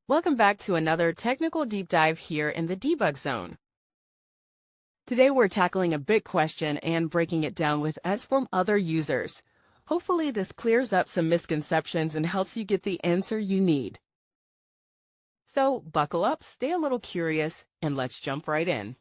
Welcome back to another technical deep dive here in the debug zone. Today we're tackling a big question and breaking it down with us from other users. Hopefully this clears up some misconceptions and helps you get the answer you need. So buckle up, stay a little curious, and let's jump right in.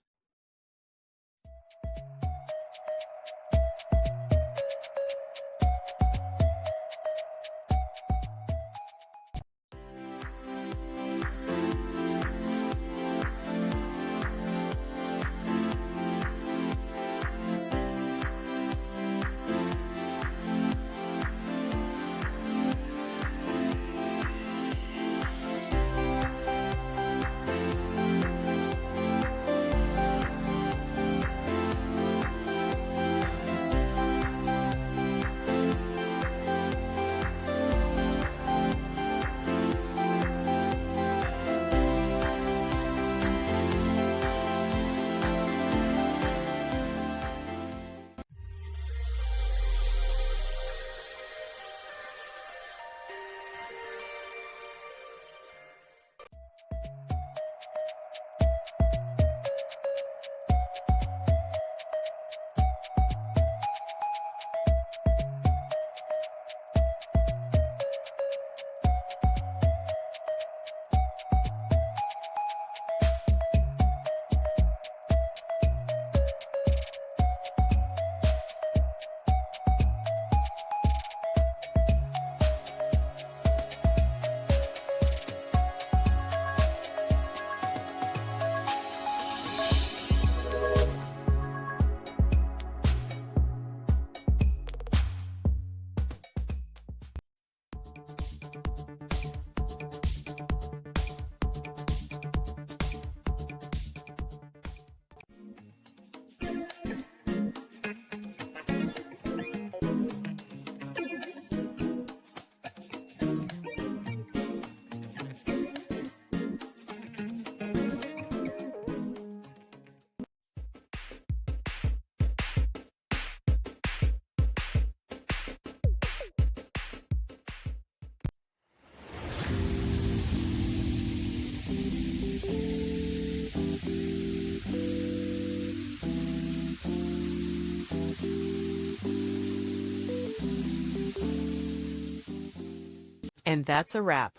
And that's a wrap.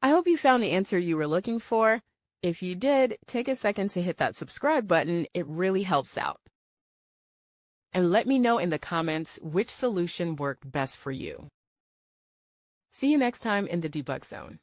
I hope you found the answer you were looking for. If you did, take a second to hit that subscribe button. It really helps out. And let me know in the comments which solution worked best for you. See you next time in the debug zone.